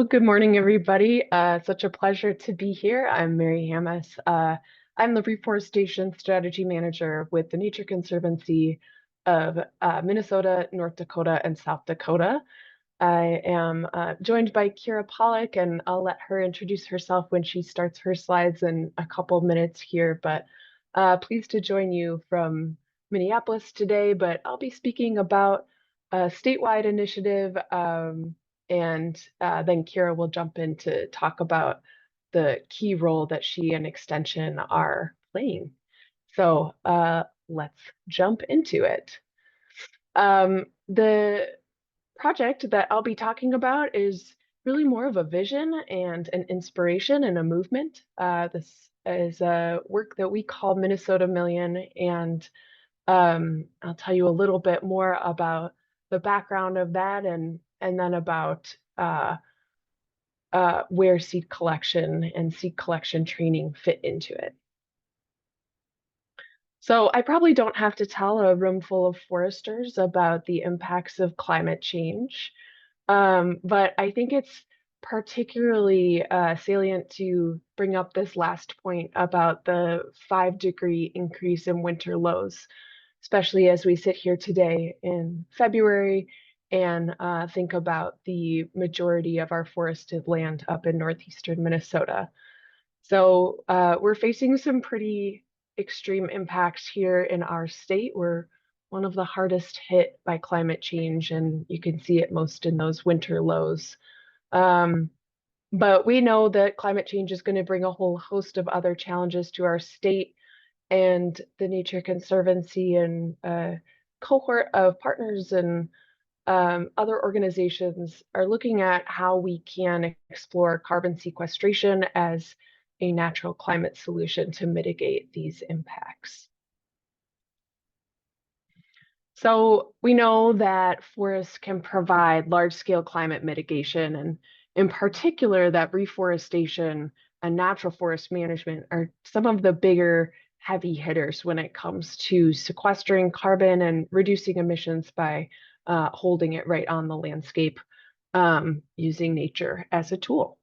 Well, good morning, everybody. Such a pleasure to be here. I'm Mary Hammis. I'm the Reforestation Strategy Manager with the Nature Conservancy of Minnesota, North Dakota, and South Dakota. I am joined by Kira Pollack, and I'll let her introduce herself when she starts her slides in a couple minutes here. But pleased to join you from Minneapolis today. But I'll be speaking about a statewide initiative, and then Kira will jump in to talk about the key role that she and Extension are playing. So let's jump into it. The project that I'll be talking about is really more of a vision and an inspiration and a movement. This is a work that we call Minnesota Million, and I'll tell you a little bit more about the background of that and then about where seed collection and seed collection training fit into it. So I probably don't have to tell a room full of foresters about the impacts of climate change. But I think it's particularly salient to bring up this last point about the 5-degree increase in winter lows, especially as we sit here today in February and think about the majority of our forested land up in northeastern Minnesota. So we're facing some pretty extreme impacts here in our state. We're one of the hardest hit by climate change, and you can see it most in those winter lows. Um, but we know that climate change is going to bring a whole host of other challenges to our state, and the Nature Conservancy and cohort of partners and other organizations are looking at how we can explore carbon sequestration as a natural climate solution to mitigate these impacts. So we know that forests can provide large-scale climate mitigation, and in particular, that reforestation and natural forest management are some of the bigger heavy hitters when it comes to sequestering carbon and reducing emissions by holding it right on the landscape, using nature as a tool.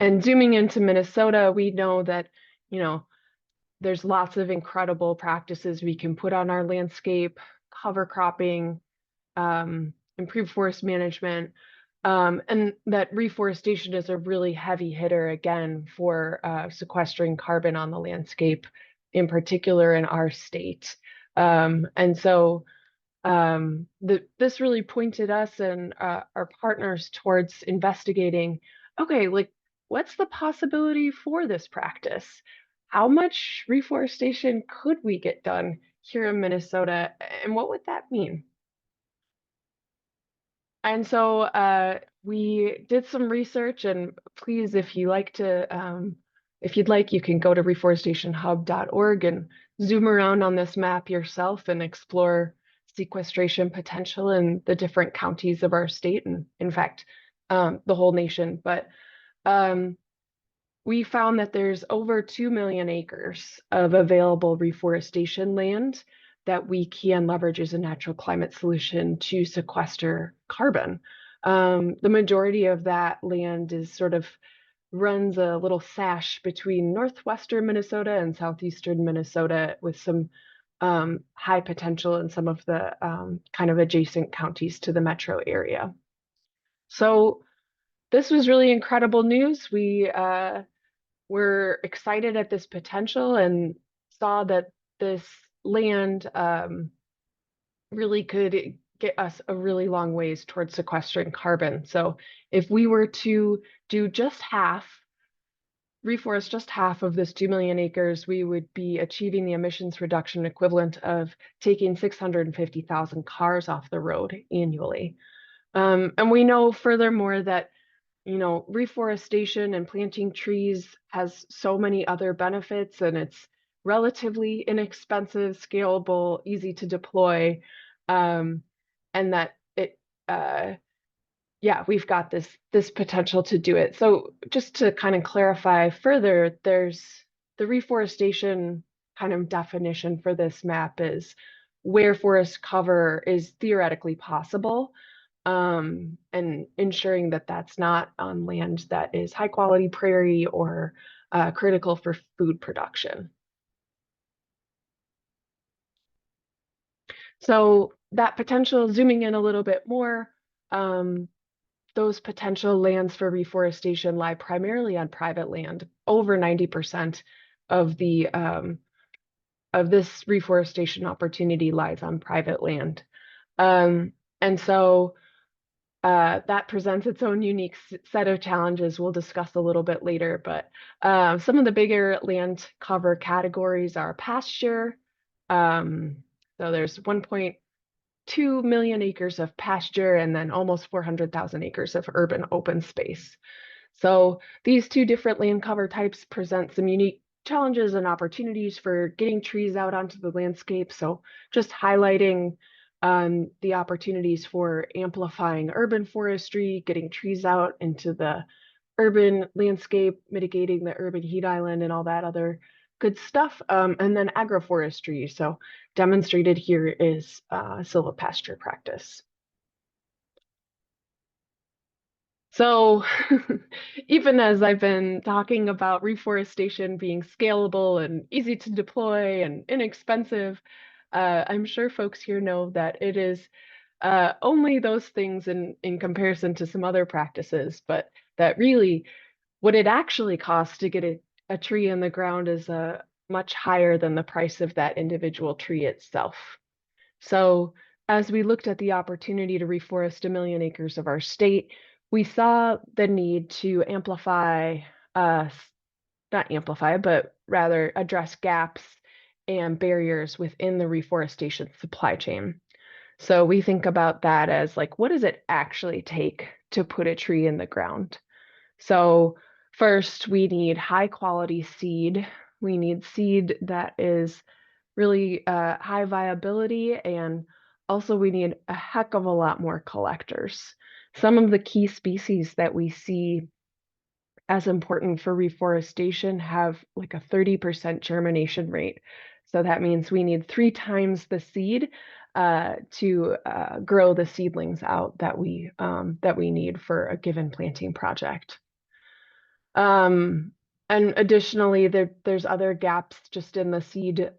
And zooming into Minnesota, we know that, there's lots of incredible practices we can put on our landscape: cover cropping, improved forest management, and that reforestation is a really heavy hitter again for sequestering carbon on the landscape, in particular in our state. And so this really pointed us and our partners towards investigating, okay, like, what's the possibility for this practice? How much reforestation could we get done here in Minnesota, and what would that mean? And so we did some research, and please, if you like to, if you'd like, you can go to reforestationhub.org and zoom around on this map yourself and explore sequestration potential in the different counties of our state, and in fact, the whole nation. But we found that there's over 2 million acres of available reforestation land that we can leverage as a natural climate solution to sequester carbon. The majority of that land is sort of runs a little sash between northwestern Minnesota and southeastern Minnesota, with some high potential in some of the kind of adjacent counties to the metro area. So this was really incredible news. We were excited at this potential and saw that this land really could get us a really long ways towards sequestering carbon. So if we were to do just half, reforest just half of this 2 million acres, we would be achieving the emissions reduction equivalent of taking 650,000 cars off the road annually. And we know furthermore that, reforestation and planting trees has so many other benefits, and it's relatively inexpensive, scalable, easy to deploy, and that we've got this potential to do it. So just to kind of clarify further, there's the reforestation kind of definition for this map is where forest cover is theoretically possible, and ensuring that that's not on land that is high quality prairie or critical for food production. So that potential, zooming in a little bit more, um, those potential lands for reforestation lie primarily on private land. Over 90% of the of this reforestation opportunity lies on private land. And so that presents its own unique set of challenges we'll discuss a little bit later. But some of the bigger land cover categories are pasture. Um, so there's 1.2 million acres of pasture and then almost 400,000 acres of urban open space. So these two different land cover types present some unique challenges and opportunities for getting trees out onto the landscape. So just highlighting the opportunities for amplifying urban forestry, getting trees out into the urban landscape, mitigating the urban heat island and all that other good stuff. And then agroforestry. So demonstrated here is silvopasture practice. So even as I've been talking about reforestation being scalable and easy to deploy and inexpensive, I'm sure folks here know that it is only those things in comparison to some other practices, but that really what it actually costs to get a tree in the ground is much higher than the price of that individual tree itself. So as we looked at the opportunity to reforest 1 million acres of our state, we saw the need to amplify, not amplify, but rather address gaps and barriers within the reforestation supply chain. So we think about that as like, what does it actually take to put a tree in the ground? So first, we need high quality seed. We need seed that is really high viability, and also we need a heck of a lot more collectors. Some of the key species that we see as important for reforestation have like a 30% germination rate. So that means we need 3 times the seed to grow the seedlings out that we need for a given planting project. Um, and additionally, there's other gaps just in the seed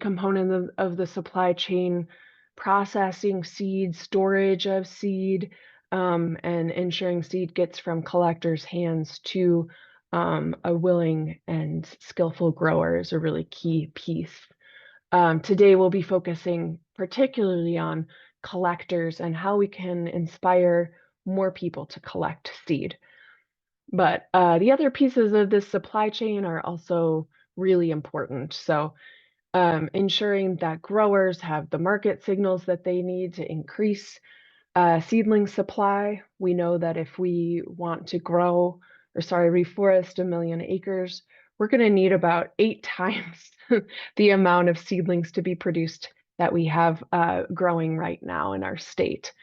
component of the supply chain, processing seed, storage of seed, and ensuring seed gets from collectors' hands to a willing and skillful grower is a really key piece. Today, we'll be focusing particularly on collectors and how we can inspire more people to collect seed. But the other pieces of this supply chain are also really important. So ensuring that growers have the market signals that they need to increase seedling supply. We know that if we want to reforest 1 million acres, we're going to need about 8 times the amount of seedlings to be produced that we have growing right now in our state.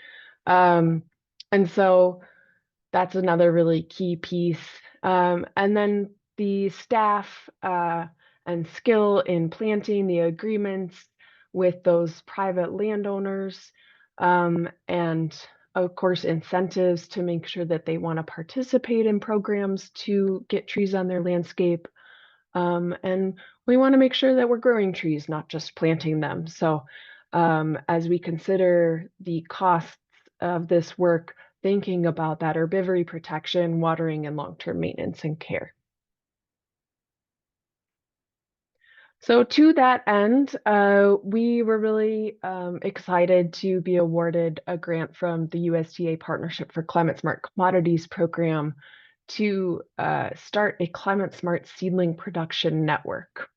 Um, and so that's another really key piece. And then the staff and skill in planting the agreements with those private landowners, and of course, incentives to make sure that they want to participate in programs to get trees on their landscape. And we want to make sure that we're growing trees, not just planting them. So as we consider the costs of this work, thinking about that herbivory protection, watering, and long-term maintenance and care. So to that end, we were really excited to be awarded a grant from the USDA Partnership for Climate Smart Commodities program to start a climate smart seedling production network.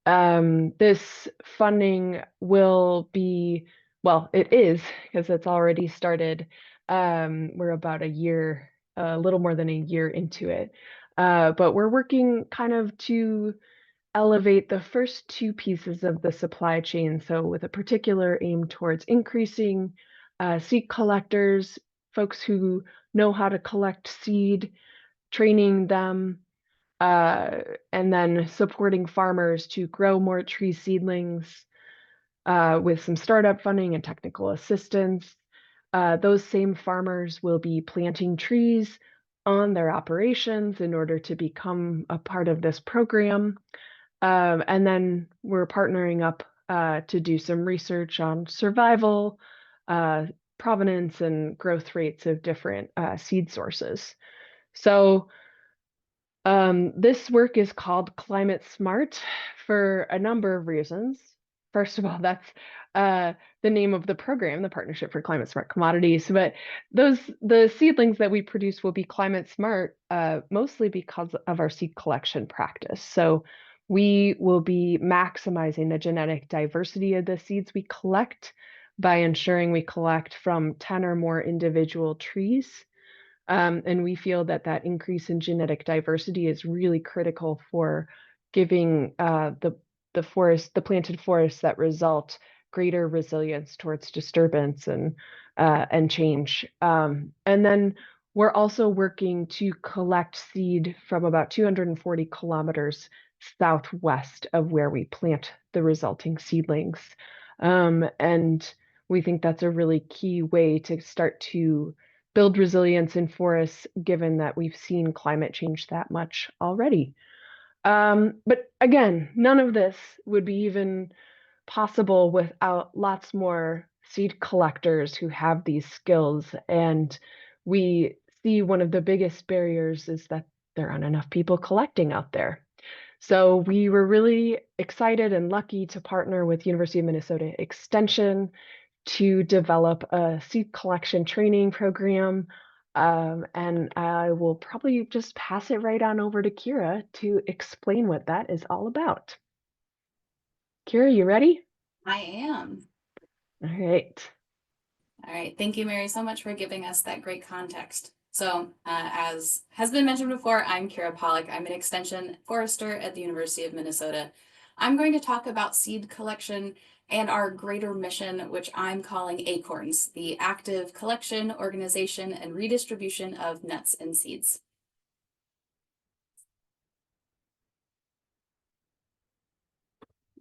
This funding will be, well, it is because it's already started. We're about a little more than a year into it. But we're working kind of to elevate the first 2 pieces of the supply chain. So with a particular aim towards increasing seed collectors, folks who know how to collect seed, training them, and then supporting farmers to grow more tree seedlings with some startup funding and technical assistance. those same farmers will be planting trees on their operations in order to become a part of this program. And then we're partnering up to do some research on survival, uh, provenance, and growth rates of different seed sources. So this work is called Climate Smart for a number of reasons. First of all, that's the name of the program, the Partnership for Climate Smart Commodities. But the seedlings that we produce will be climate smart, mostly because of our seed collection practice. So we will be maximizing the genetic diversity of the seeds we collect by ensuring we collect from 10 or more individual trees. And we feel that that increase in genetic diversity is really critical for giving the planted forests that result greater resilience towards disturbance and change. And then we're also working to collect seed from about 240 kilometers southwest of where we plant the resulting seedlings. And we think that's a really key way to start to build resilience in forests, given that we've seen climate change that much already. But again, none of this would be even possible without lots more seed collectors who have these skills. And we see one of the biggest barriers is that there aren't enough people collecting out there. So we were really excited and lucky to partner with University of Minnesota Extension to develop a seed collection training program. And I will probably just pass it right on over to Kira to explain what that is all about. Kira, you ready? I am. All right. All right. Thank you, Mary, so much for giving us that great context. So as has been mentioned before, I'm Kira Pollack. I'm an extension forester at the University of Minnesota. I'm going to talk about seed collection and our greater mission, which I'm calling ACORNs, the Active Collection, Organization, and Redistribution of Nuts and Seeds.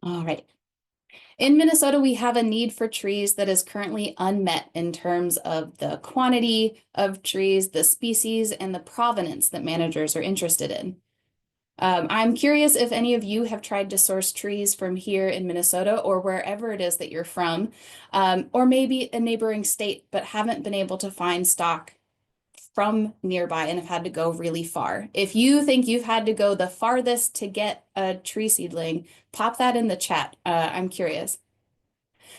All right. In Minnesota, we have a need for trees that is currently unmet in terms of the quantity of trees, the species, and the provenance that managers are interested in. I'm curious if any of you have tried to source trees from here in Minnesota or wherever it is that you're from, or maybe a neighboring state, but haven't been able to find stock from nearby and have had to go really far. If you think you've had to go the farthest to get a tree seedling, pop that in the chat. I'm curious.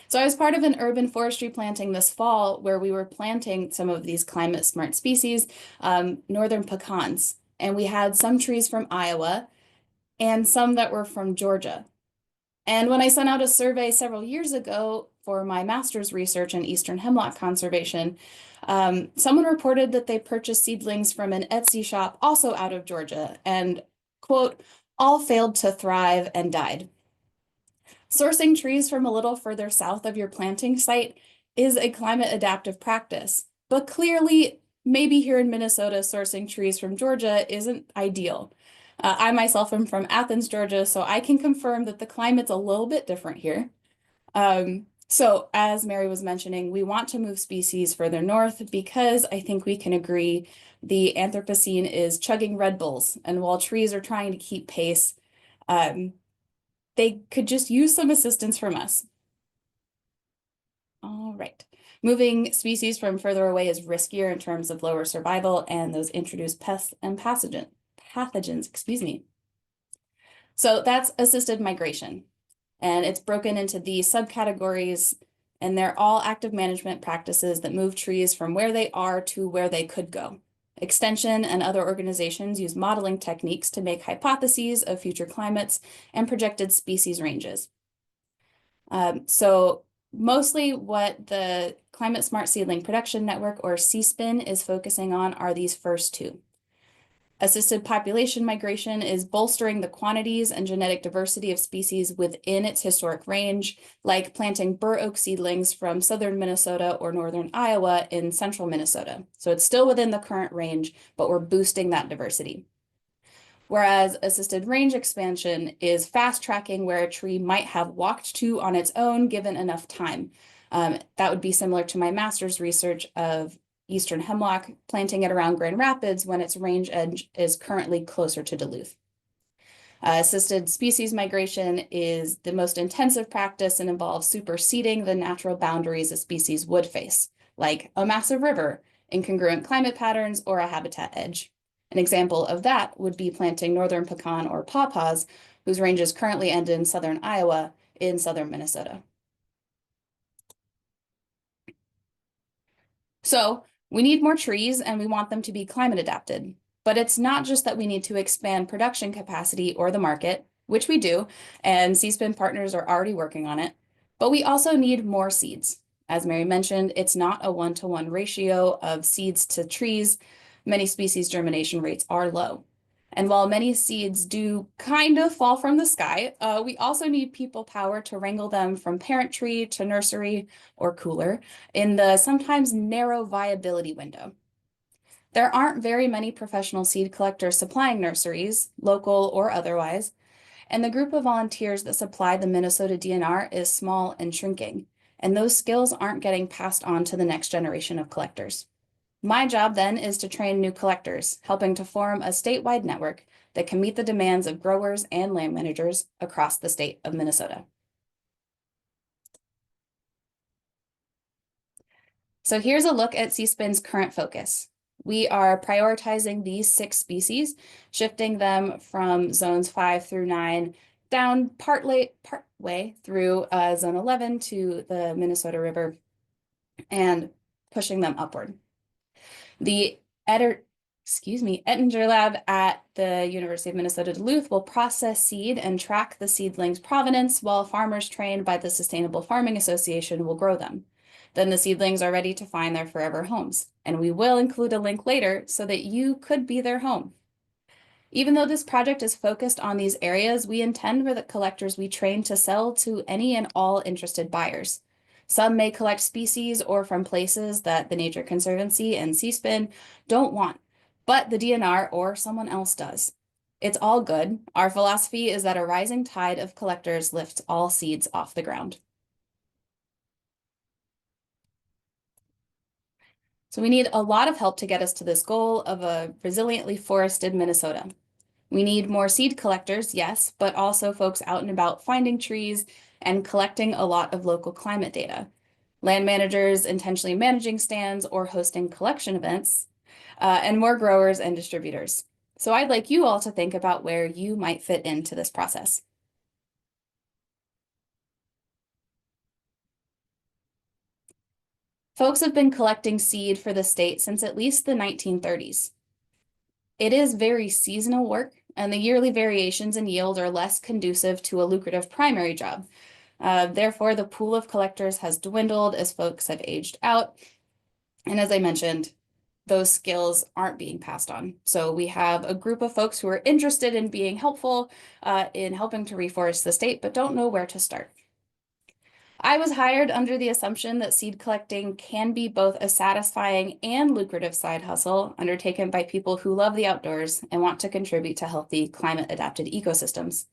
So I was part of an urban forestry planting this fall where we were planting some of these climate smart species, northern pecans, and we had some trees from Iowa and some that were from Georgia. And when I sent out a survey several years ago for my master's research in eastern hemlock conservation, someone reported that they purchased seedlings from an Etsy shop also out of Georgia and, quote, all failed to thrive and died. Sourcing trees from a little further south of your planting site is a climate adaptive practice, but clearly, maybe here in Minnesota, sourcing trees from Georgia isn't ideal. I myself am from Athens, Georgia, so I can confirm that the climate's a little bit different here. So as Mary was mentioning, we want to move species further north because I think we can agree the Anthropocene is chugging Red Bulls, and while trees are trying to keep pace, they could just use some assistance from us. All right. Moving species from further away is riskier in terms of lower survival and those introduced pests and pathogens, excuse me. So that's assisted migration. And it's broken into these subcategories, and they're all active management practices that move trees from where they are to where they could go. Extension and other organizations use modeling techniques to make hypotheses of future climates and projected species ranges. So mostly what the Climate Smart Seedling Production Network, or CSPN, is focusing on are these first two. Assisted population migration is bolstering the quantities and genetic diversity of species within its historic range, like planting bur oak seedlings from southern Minnesota or northern Iowa in central Minnesota. So it's still within the current range, but we're boosting that diversity. Whereas assisted range expansion is fast tracking where a tree might have walked to on its own given enough time. That would be similar to my master's research of eastern hemlock, planting it around Grand Rapids when its range edge is currently closer to Duluth. Assisted species migration is the most intensive practice and involves superseding the natural boundaries a species would face, like a massive river, incongruent climate patterns, or a habitat edge. An example of that would be planting northern pecan or pawpaws, whose ranges currently end in southern Iowa in southern Minnesota. So we need more trees and we want them to be climate adapted. But it's not just that we need to expand production capacity or the market, which we do, and C-SPAN partners are already working on it, but we also need more seeds. As Mary mentioned, it's not a one-to-one ratio of seeds to trees. Many species germination rates are low. And while many seeds do kind of fall from the sky, we also need people power to wrangle them from parent tree to nursery or cooler in the sometimes narrow viability window. There aren't very many professional seed collectors supplying nurseries, local or otherwise, and the group of volunteers that supply the Minnesota DNR is small and shrinking, and those skills aren't getting passed on to the next generation of collectors. My job then is to train new collectors, helping to form a statewide network that can meet the demands of growers and land managers across the state of Minnesota. So here's a look at C-SPAN's current focus. We are prioritizing these 6 species, shifting them from zones 5 through 9 down partway through zone 11 to the Minnesota River and pushing them upward. The Ettinger Lab at the University of Minnesota Duluth will process seed and track the seedling's provenance while farmers trained by the Sustainable Farming Association will grow them. Then the seedlings are ready to find their forever homes, and we will include a link later so that you could be their home. Even though this project is focused on these areas, we intend for the collectors we train to sell to any and all interested buyers. Some may collect species or from places that the Nature Conservancy and C-SPAN don't want, but the DNR or someone else does. It's all good. Our philosophy is that a rising tide of collectors lifts all seeds off the ground. So we need a lot of help to get us to this goal of a resiliently forested Minnesota. We need more seed collectors, yes, but also folks out and about finding trees and collecting a lot of local climate data. Land managers intentionally managing stands or hosting collection events, and more growers and distributors. So I'd like you all to think about where you might fit into this process. Folks have been collecting seed for the state since at least the 1930s. It is very seasonal work, and the yearly variations in yield are less conducive to a lucrative primary job. Therefore, the pool of collectors has dwindled as folks have aged out. And as I mentioned, those skills aren't being passed on. So we have a group of folks who are interested in being helpful in helping to reforest the state, but don't know where to start. I was hired under the assumption that seed collecting can be both a satisfying and lucrative side hustle undertaken by people who love the outdoors and want to contribute to healthy climate-adapted ecosystems.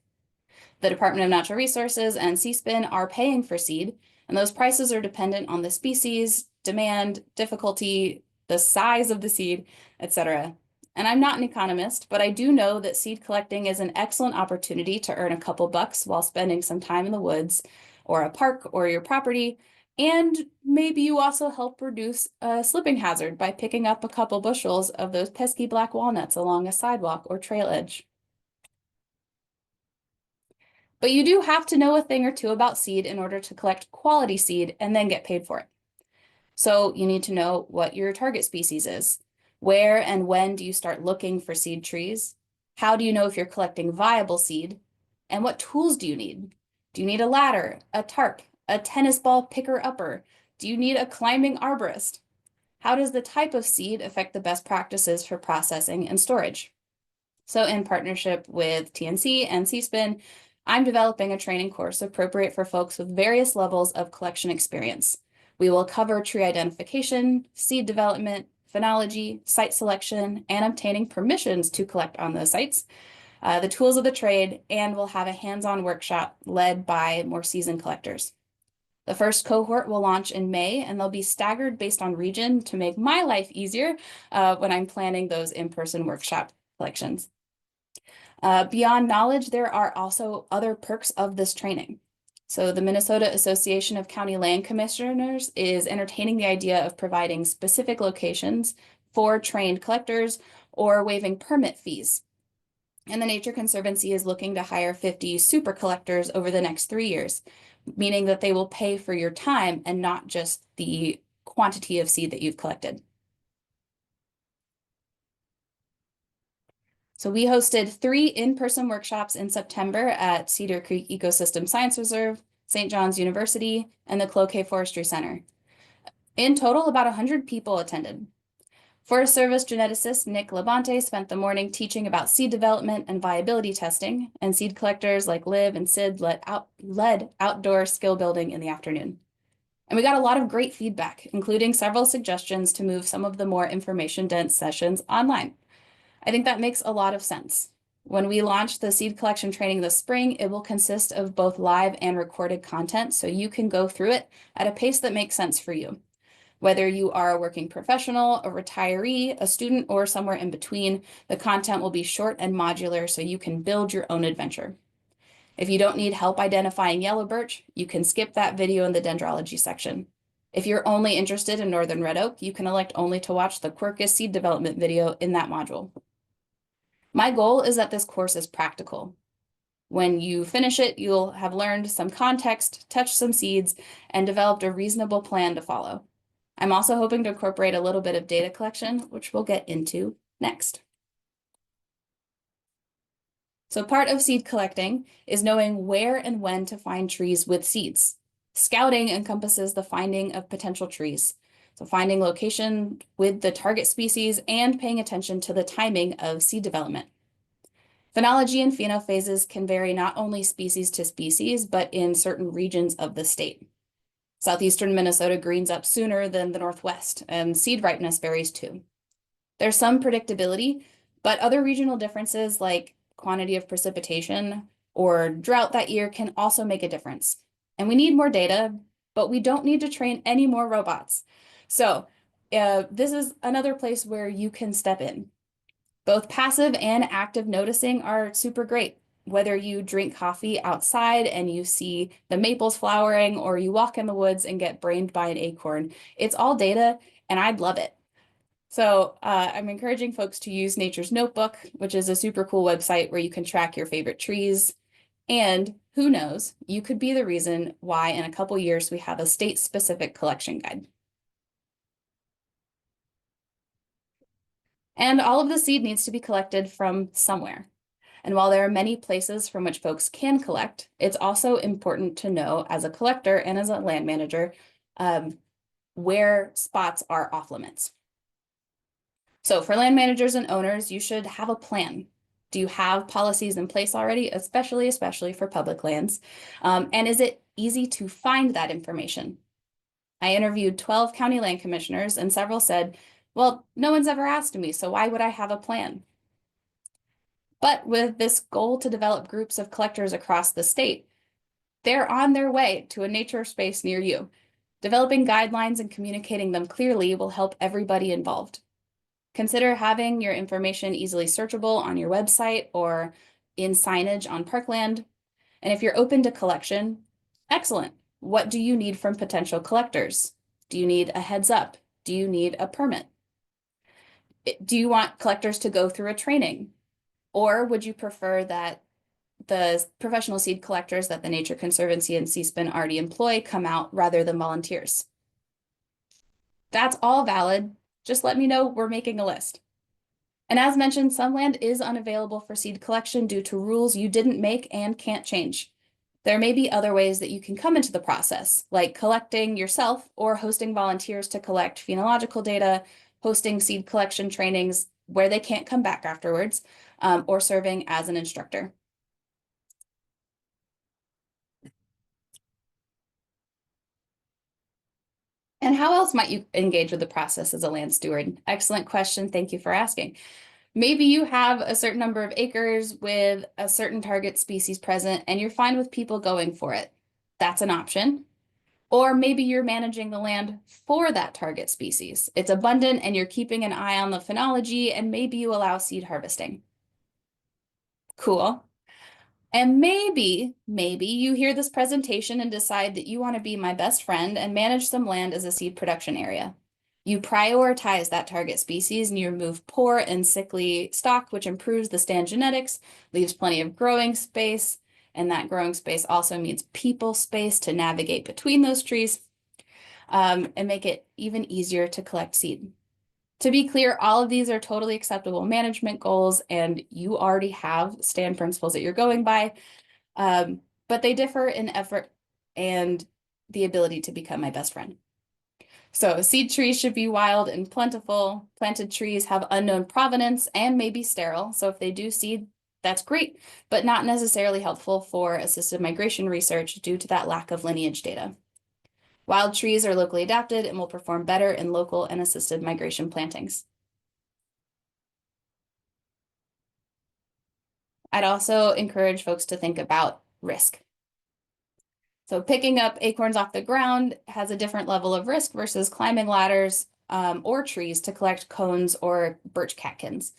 The Department of Natural Resources and C-SPAN are paying for seed, and those prices are dependent on the species, demand, difficulty, the size of the seed, etc. And I'm not an economist, but I do know that seed collecting is an excellent opportunity to earn a couple bucks while spending some time in the woods or a park or your property. And maybe you also help reduce a slipping hazard by picking up a couple bushels of those pesky black walnuts along a sidewalk or trail edge. But you do have to know a thing or two about seed in order to collect quality seed and then get paid for it. So you need to know what your target species is. Where and when do you start looking for seed trees? How do you know if you're collecting viable seed? And what tools do you need? Do you need a ladder, a tarp, a tennis ball picker-upper? Do you need a climbing arborist? How does the type of seed affect the best practices for processing and storage? So in partnership with TNC and C-SPAN, I'm developing a training course appropriate for folks with various levels of collection experience. We will cover tree identification, seed development, phenology, site selection, and obtaining permissions to collect on those sites, the tools of the trade, and we'll have a hands-on workshop led by more seasoned collectors. The first cohort will launch in May, and they'll be staggered based on region to make my life easier when I'm planning those in-person workshop collections. Beyond knowledge, there are also other perks of this training. So the Minnesota Association of County Land Commissioners is entertaining the idea of providing specific locations for trained collectors or waiving permit fees. And the Nature Conservancy is looking to hire 50 super collectors over the next 3 years, meaning that they will pay for your time and not just the quantity of seed that you've collected. So we hosted 3 in-person workshops in September at Cedar Creek Ecosystem Science Reserve, St. John's University, and the Cloquet Forestry Center. In total, about 100 people attended. Forest Service geneticist Nick Labonte spent the morning teaching about seed development and viability testing, and seed collectors like Liv and Sid led outdoor skill building in the afternoon. And we got a lot of great feedback, including several suggestions to move some of the more information-dense sessions online. I think that makes a lot of sense. When we launch the seed collection training this spring, it will consist of both live and recorded content, so you can go through it at a pace that makes sense for you. Whether you are a working professional, a retiree, a student, or somewhere in between, the content will be short and modular so you can build your own adventure. If you don't need help identifying yellow birch, you can skip that video in the dendrology section. If you're only interested in northern red oak, you can elect only to watch the Quercus seed development video in that module. My goal is that this course is practical. When you finish it, you'll have learned some context, touched some seeds, and developed a reasonable plan to follow. I'm also hoping to incorporate a little bit of data collection, which we'll get into next. So part of seed collecting is knowing where and when to find trees with seeds. Scouting encompasses the finding of potential trees. So finding location with the target species and paying attention to the timing of seed development. Phenology and phenophases can vary not only species to species, but in certain regions of the state. Southeastern Minnesota greens up sooner than the Northwest, and seed ripeness varies too. There's some predictability, but other regional differences like quantity of precipitation or drought that year can also make a difference. And we need more data, but we don't need to train any more robots. So this is another place where you can step in. Both passive and active noticing are super great. Whether you drink coffee outside and you see the maples flowering, or you walk in the woods and get brained by an acorn, it's all data, and I'd love it. So I'm encouraging folks to use Nature's Notebook, which is a super cool website where you can track your favorite trees. And who knows, you could be the reason why in a couple years we have a state-specific collection guide. And all of the seed needs to be collected from somewhere. And while there are many places from which folks can collect, it's also important to know as a collector and as a land manager where spots are off limits. So for land managers and owners, you should have a plan. Do you have policies in place already, especially for public lands? And is it easy to find that information? I interviewed 12 county land commissioners, and several said, well, no one's ever asked me, so why would I have a plan? But with this goal to develop groups of collectors across the state, they're on their way to a nature space near you. Developing guidelines and communicating them clearly will help everybody involved. Consider having your information easily searchable on your website or in signage on parkland. And if you're open to collection, excellent. What do you need from potential collectors? Do you need a heads up? Do you need a permit? Do you want collectors to go through a training? Or would you prefer that the professional seed collectors that the Nature Conservancy and CSPN already employ come out rather than volunteers? That's all valid. Just let me know. We're making a list. And as mentioned, some land is unavailable for seed collection due to rules you didn't make and can't change. There may be other ways that you can come into the process, like collecting yourself or hosting volunteers to collect phenological data, hosting seed collection trainings where they can't come back afterwards, or serving as an instructor. And how else might you engage with the process as a land steward? Excellent question. Thank you for asking. Maybe you have a certain number of acres with a certain target species present and you're fine with people going for it. That's an option. Or maybe you're managing the land for that target species. It's abundant and you're keeping an eye on the phenology, and maybe you allow seed harvesting. Cool. And maybe you hear this presentation and decide that you want to be my best friend and manage some land as a seed production area. You prioritize that target species and you remove poor and sickly stock, which improves the stand genetics, leaves plenty of growing space, and that growing space also means people space to navigate between those trees, and make it even easier to collect seed. To be clear, all of these are totally acceptable management goals, and you already have stand principles that you're going by, but they differ in effort and the ability to become my best friend. So seed trees should be wild and plentiful. Planted trees have unknown provenance and may be sterile. So if they do seed, that's great, but not necessarily helpful for assisted migration research due to that lack of lineage data. Wild trees are locally adapted and will perform better in local and assisted migration plantings. I'd also encourage folks to think about risk. So picking up acorns off the ground has a different level of risk versus climbing ladders or trees to collect cones or birch catkins.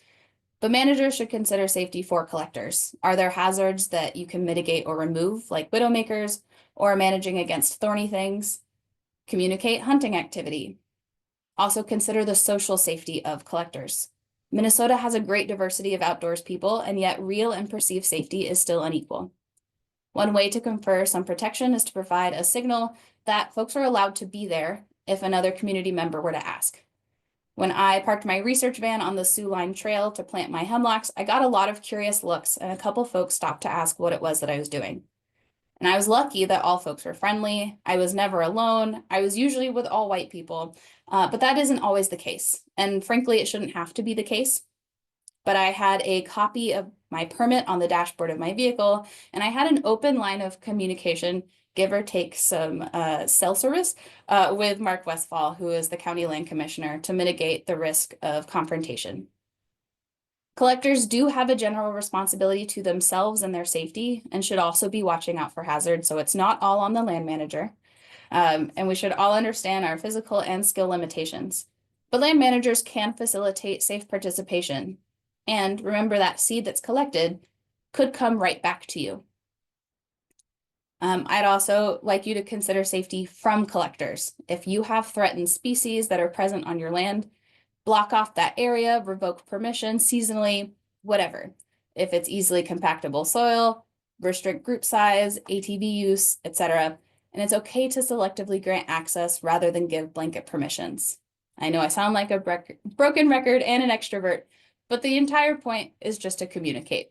But managers should consider safety for collectors. Are there hazards that you can mitigate or remove, like widowmakers, or managing against thorny things? Communicate hunting activity. Also consider the social safety of collectors. Minnesota has a great diversity of outdoors people, and yet real and perceived safety is still unequal. One way to confer some protection is to provide a signal that folks are allowed to be there if another community member were to ask. When I parked my research van on the Sioux Line Trail to plant my hemlocks, I got a lot of curious looks, and a couple folks stopped to ask what it was that I was doing. And I was lucky that all folks were friendly. I was never alone. I was usually with all white people, but that isn't always the case. And frankly, it shouldn't have to be the case. But I had a copy of my permit on the dashboard of my vehicle, and I had an open line of communication, give or take some cell service, with Mark Westfall, who is the county land commissioner, to mitigate the risk of confrontation. Collectors do have a general responsibility to themselves and their safety and should also be watching out for hazards, so it's not all on the land manager. And we should all understand our physical and skill limitations. But land managers can facilitate safe participation. And remember that seed that's collected could come right back to you. I'd also like you to consider safety from collectors. If you have threatened species that are present on your land, block off that area, revoke permission seasonally, whatever. If it's easily compactable soil, restrict group size, ATV use, etc. And it's okay to selectively grant access rather than give blanket permissions. I know I sound like a broken record and an extrovert, but the entire point is just to communicate.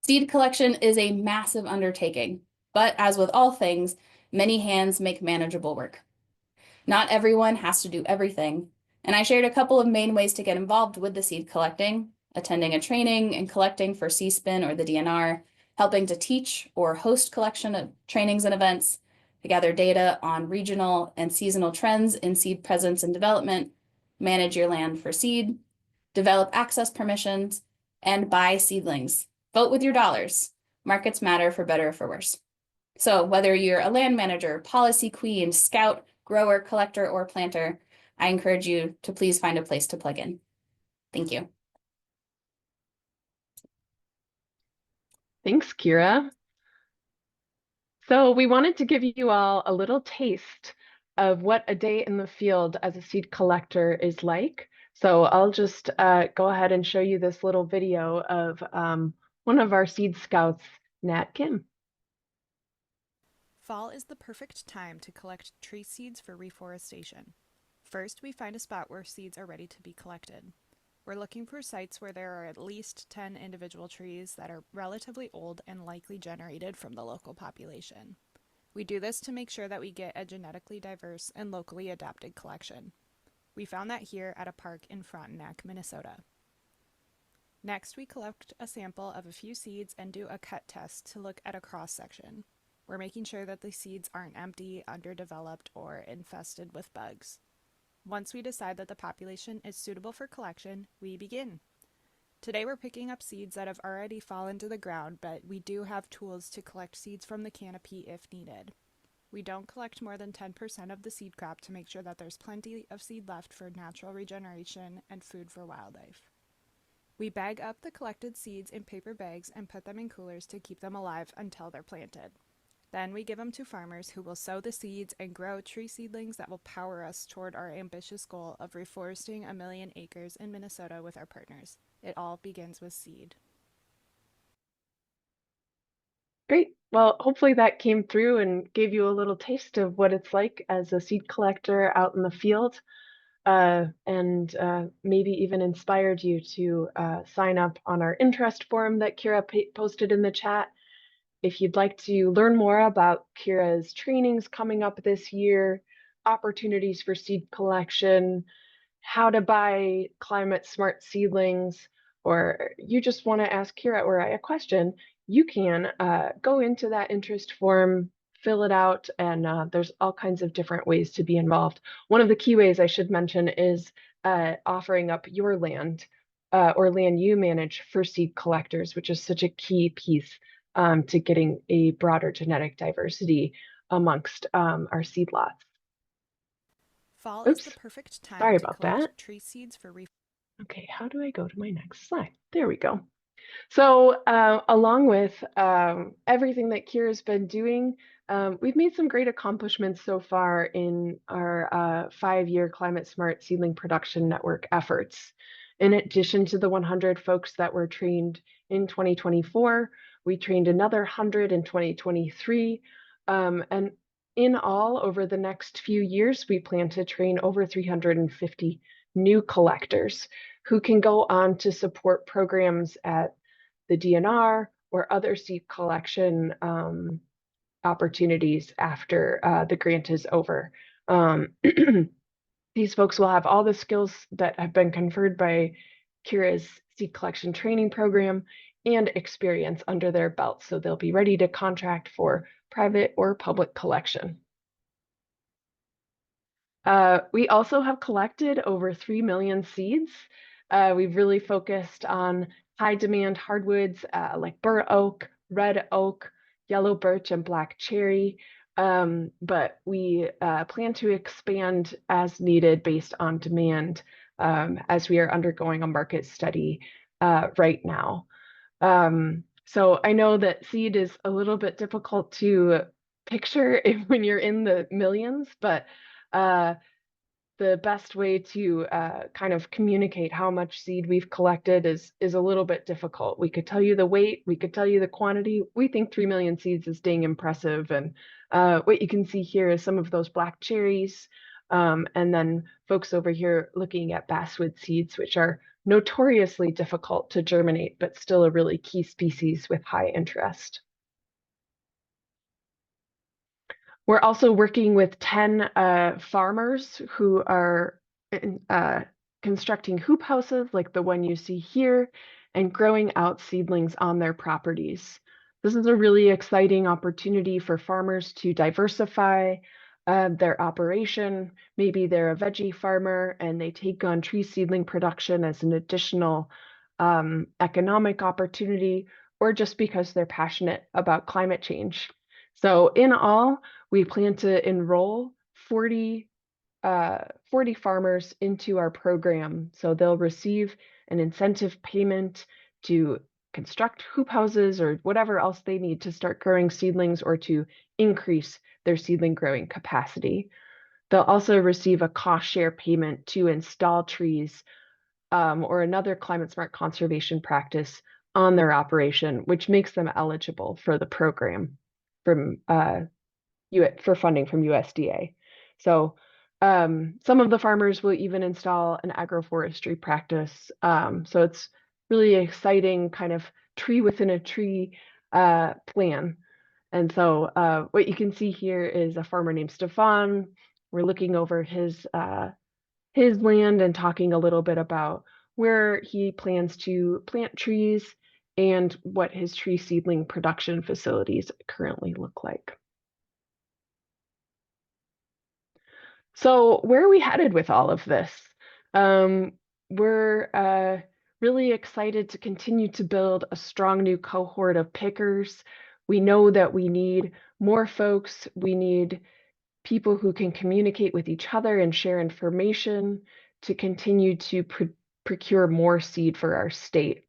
Seed collection is a massive undertaking, but as with all things, many hands make manageable work. Not everyone has to do everything, and I shared a couple of main ways to get involved with the seed collecting: attending a training and collecting for CSPN or the DNR, helping to teach or host collection of trainings and events, to gather data on regional and seasonal trends in seed presence and development, manage your land for seed, develop access permissions, and buy seedlings. Vote with your dollars. Markets matter, for better or for worse. So whether you're a land manager, policy queen, scout, grower, collector, or planter, I encourage you to please find a place to plug in. Thank you. Thanks, Kira. So we wanted to give you all a little taste of what a day in the field as a seed collector is like. So I'll just go ahead and show you this little video of one of our seed scouts, Nat Kim. Fall is the perfect time to collect tree seeds for reforestation. First, we find a spot where seeds are ready to be collected. We're looking for sites where there are at least 10 individual trees that are relatively old and likely generated from the local population. We do this to make sure that we get a genetically diverse and locally adapted collection. We found that here at a park in Frontenac, Minnesota. Next, we collect a sample of a few seeds and do a cut test to look at a cross-section. We're making sure that the seeds aren't empty, underdeveloped, or infested with bugs. Once we decide that the population is suitable for collection, we begin. Today we're picking up seeds that have already fallen to the ground, but we do have tools to collect seeds from the canopy if needed. We don't collect more than 10% of the seed crop to make sure that there's plenty of seed left for natural regeneration and food for wildlife. We bag up the collected seeds in paper bags and put them in coolers to keep them alive until they're planted. Then we give them to farmers who will sow the seeds and grow tree seedlings that will power us toward our ambitious goal of reforesting 1 million acres in Minnesota with our partners. It all begins with seed. Great. Well, hopefully that came through and gave you a little taste of what it's like as a seed collector out in the field, and maybe even inspired you to sign up on our interest form that Kira posted in the chat. If you'd like to learn more about Kira's trainings coming up this year, opportunities for seed collection, how to buy climate smart seedlings, or you just want to ask Kira or I a question, you can go into that interest form, fill it out, and there's all kinds of different ways to be involved. One of the key ways I should mention is offering up your land or land you manage for seed collectors, which is such a key piece to getting a broader genetic diversity amongst our seed lots. Fall is the Oops, perfect time sorry to about collect that. tree seeds for Okay, how do I go to my next slide? There we go. So along with everything that Kira's been doing, we've made some great accomplishments so far in our 5-year Climate Smart Seedling Production Network efforts. In addition to the 100 folks that were trained in 2024, we trained another 100 in 2023. And in all, over the next few years, we plan to train over 350 new collectors who can go on to support programs at the DNR or other seed collection opportunities after the grant is over. These folks will have all the skills that have been conferred by Kira's seed collection training program and experience under their belt, so they'll be ready to contract for private or public collection. We also have collected over 3 million seeds. We've really focused on high demand hardwoods like bur oak, red oak, yellow birch, and black cherry. But we plan to expand as needed based on demand as we are undergoing a market study right now. So I know that seed is a little bit difficult to picture when you're in the millions, but the best way to kind of communicate how much seed we've collected is a little bit difficult. We could tell you the weight, we could tell you the quantity. We think 3 million seeds is dang impressive. And what you can see here is some of those black cherries. And then folks over here looking at basswood seeds, which are notoriously difficult to germinate, but still a really key species with high interest. We're also working with 10 farmers who are constructing hoop houses like the one you see here and growing out seedlings on their properties. This is a really exciting opportunity for farmers to diversify their operation. Maybe they're a veggie farmer and they take on tree seedling production as an additional economic opportunity, or just because they're passionate about climate change. So in all, we plan to enroll 40 farmers into our program. So they'll receive an incentive payment to construct hoop houses or whatever else they need to start growing seedlings or to increase their seedling growing capacity. They'll also receive a cost share payment to install trees or another climate smart conservation practice on their operation, which makes them eligible for the program from for funding from USDA. So some of the farmers will even install an agroforestry practice. So it's really exciting kind of tree within a tree plan. And so what you can see here is a farmer named Stefan. We're looking over his land and talking a little bit about where he plans to plant trees and what his tree seedling production facilities currently look like. So where are we headed with all of this? We're really excited to continue to build a strong new cohort of pickers. We know that we need more folks. We need people who can communicate with each other and share information to continue to procure more seed for our state.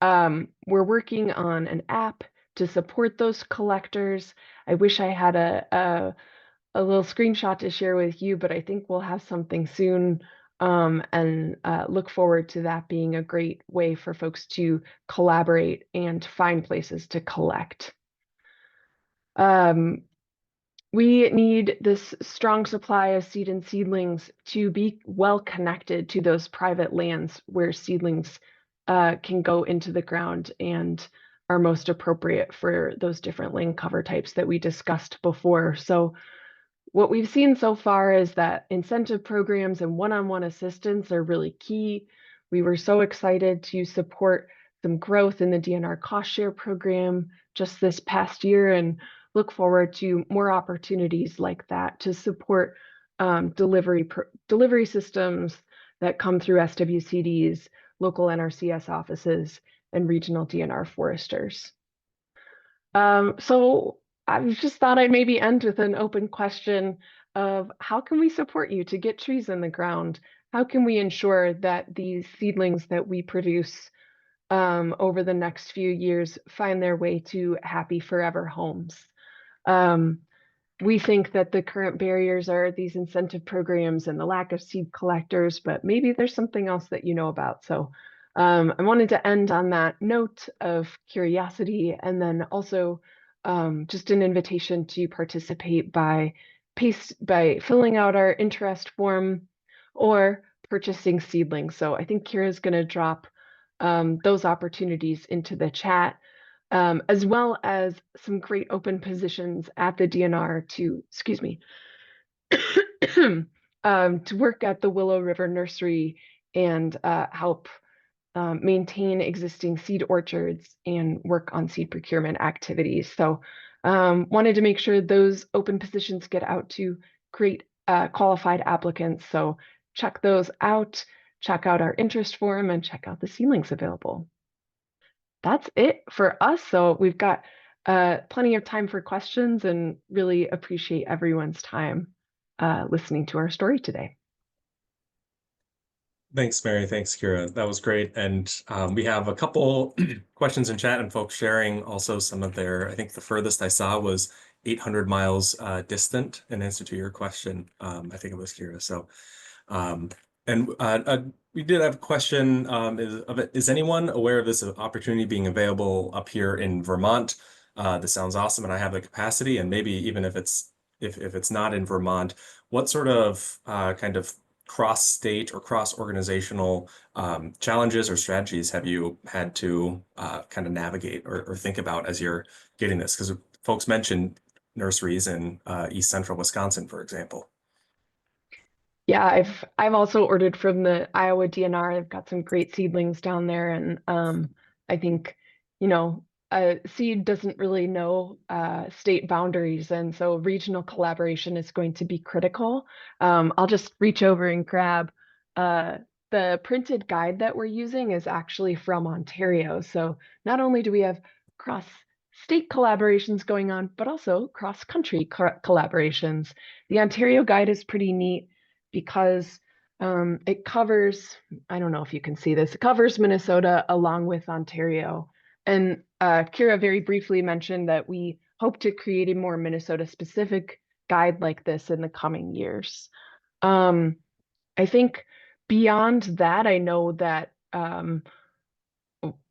We're working on an app to support those collectors. I wish I had a little screenshot to share with you, but I think we'll have something soon. And look forward to that being a great way for folks to collaborate and find places to collect. We need this strong supply of seed and seedlings to be well connected to those private lands where seedlings can go into the ground and are most appropriate for those different land cover types that we discussed before. So what we've seen so far is that incentive programs and one-on-one assistance are really key. We were so excited to support some growth in the DNR cost share program just this past year and look forward to more opportunities like that to support delivery systems that come through SWCDs, local NRCS offices, and regional DNR foresters. So I just thought I'd maybe end with an open question of how can we support you to get trees in the ground? How can we ensure that these seedlings that we produce over the next few years find their way to happy forever homes? We think that the current barriers are these incentive programs and the lack of seed collectors, but maybe there's something else that you know about. So I wanted to end on that note of curiosity and then also just an invitation to participate by filling out our interest form or purchasing seedlings. So I think Kira's going to drop those opportunities into the chat. As well as some great open positions at the DNR to, excuse me, to work at the Willow River Nursery and help maintain existing seed orchards and work on seed procurement activities. So wanted to make sure those open positions get out to great qualified applicants. So check those out, check out our interest form, and check out the seedlings available. That's it for us. So we've got plenty of time for questions and really appreciate everyone's time listening to our story today. Thanks, Mary. Thanks, Kira. That was great. And we have a couple questions in chat and folks sharing also some of their, I think the furthest I saw was 800 miles distant in answer to your question. I think it was Kira. So, we did have a question, is anyone aware of this opportunity being available up here in Vermont? This sounds awesome and I have the capacity, and maybe even if it's not in Vermont, what sort of kind of cross-state or cross-organizational challenges or strategies have you had to kind of navigate or think about as you're getting this? Because folks mentioned nurseries in East Central Wisconsin, for example. Yeah, I've also ordered from the Iowa DNR. They've got some great seedlings down there, and I think, you know, seed doesn't really know state boundaries, and so regional collaboration is going to be critical. I'll just reach over and grab the printed guide that we're using is actually from Ontario. So not only do we have cross-state collaborations going on, but also cross-country collaborations. The Ontario guide is pretty neat because it covers, I don't know if you can see this, it covers Minnesota along with Ontario. And Kira very briefly mentioned that we hope to create a more Minnesota-specific guide like this in the coming years. I think beyond that, I know that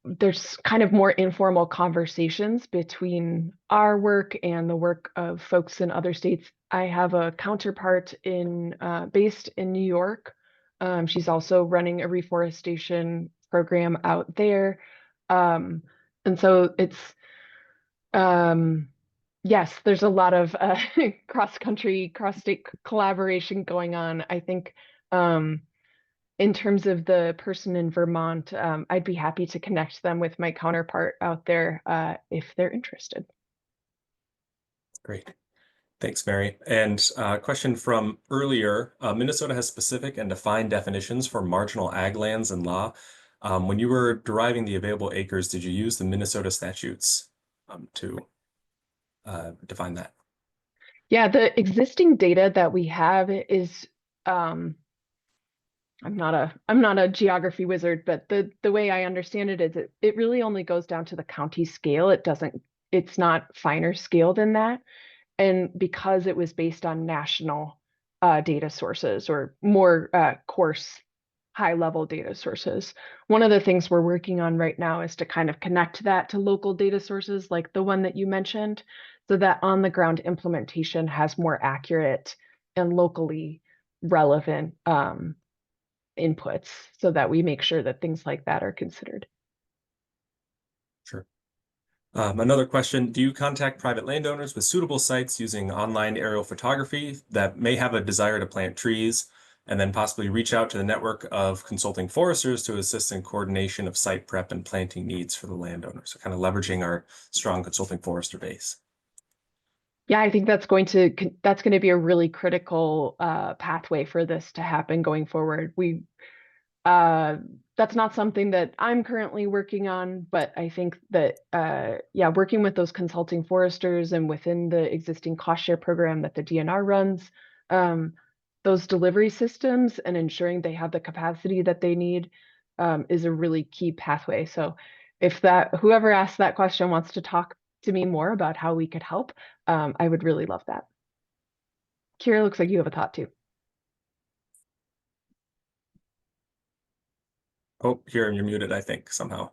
there's kind of more informal conversations between our work and the work of folks in other states. I have a counterpart based in New York. She's also running a reforestation program out there. And so it's, yes, there's a lot of cross-country, cross-state collaboration going on. I think in terms of the person in Vermont, I'd be happy to connect them with my counterpart out there if they're interested. Great. Thanks, Mary. And a question from earlier, Minnesota has specific and defined definitions for marginal ag lands in law. When you were deriving the available acres, did you use the Minnesota statutes to define that? Yeah, the existing data that we have is I'm not a geography wizard, but the way I understand it is it really only goes down to the county scale. It's not finer scale than that. And because it was based on national data sources or more coarse high level data sources, one of the things we're working on right now is to kind of connect that to local data sources like the one that you mentioned, so that on the ground implementation has more accurate and locally relevant inputs, so that we make sure that things like that are considered. Sure. Another question, do you contact private landowners with suitable sites using online aerial photography that may have a desire to plant trees, and then possibly reach out to the network of consulting foresters to assist in coordination of site prep and planting needs for the landowners? So kind of leveraging our strong consulting forester base. Yeah, I think that's going to be a really critical pathway for this to happen going forward. Uh, that's not something that I'm currently working on, but I think that yeah, working with those consulting foresters and within the existing cost share program that the DNR runs, um, those delivery systems and ensuring they have the capacity that they need is a really key pathway. So if whoever asked that question wants to talk to me more about how we could help, I would really love that. Kira, looks like you have a thought too. Oh, here you're muted, I think, somehow.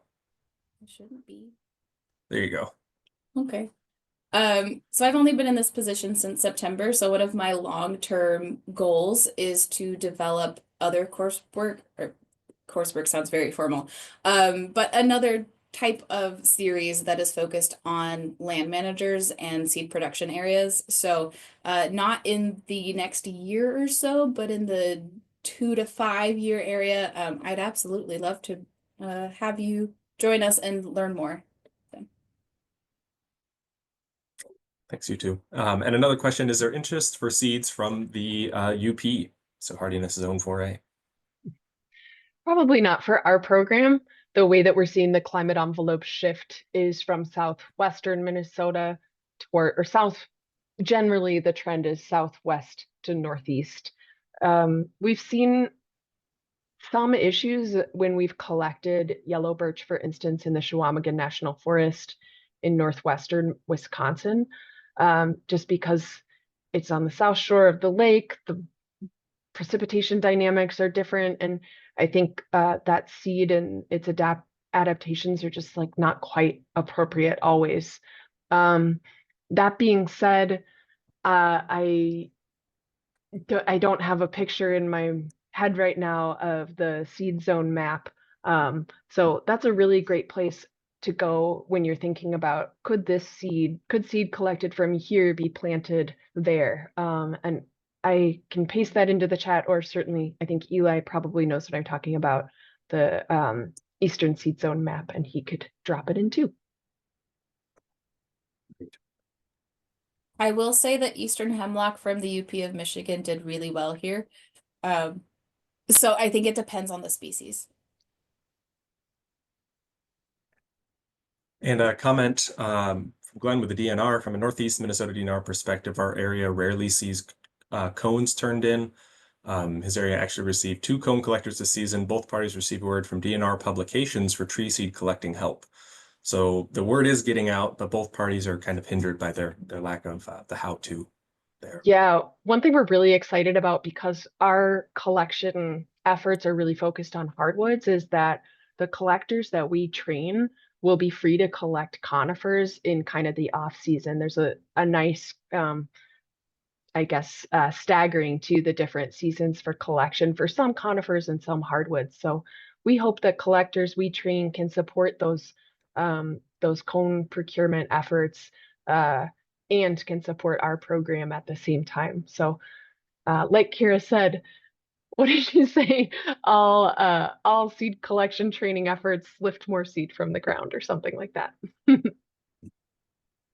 It shouldn't be. There you go. Okay. So I've only been in this position since September. So one of my long-term goals is to develop other coursework, or coursework sounds very formal, but another type of series that is focused on land managers and seed production areas. So not in the next year or so, but in the 2 to 5 year area, I'd absolutely love to have you join us and learn more. Thanks, you too. And another question, is there interest for seeds from the UP? So Hardiness Zone 4A. Probably not for our program. The way that we're seeing the climate envelope shift is from southwestern Minnesota toward, or south, generally the trend is southwest to northeast. We've seen some issues when we've collected yellow birch, for instance, in the Chequamegon National Forest in northwestern Wisconsin, just because it's on the south shore of the lake, the precipitation dynamics are different, and I think that seed and its adaptations are just like not quite appropriate always. That being said, I don't have a picture in my head right now of the seed zone map. So that's a really great place to go when you're thinking about could seed collected from here be planted there? And I can paste that into the chat, or certainly I think Eli probably knows what I'm talking about, the Eastern Seed Zone map, and he could drop it in too. I will say that Eastern Hemlock from the UP of Michigan did really well here. So I think it depends on the species. And a comment from Glenn with the DNR, from a Northeast Minnesota DNR perspective, our area rarely sees cones turned in. His area actually received 2 cone collectors this season. Both parties received word from DNR publications for tree seed collecting help. So the word is getting out, but both parties are kind of hindered by their lack of the how-to there. Yeah, one thing we're really excited about, because our collection efforts are really focused on hardwoods, is that the collectors that we train will be free to collect conifers in kind of the off season. There's a nice I guess, staggering to the different seasons for collection for some conifers and some hardwoods. So we hope that collectors we train can support those cone procurement efforts and can support our program at the same time. So like Kira said, what did you say? All seed collection training efforts lift more seed from the ground, or something like that.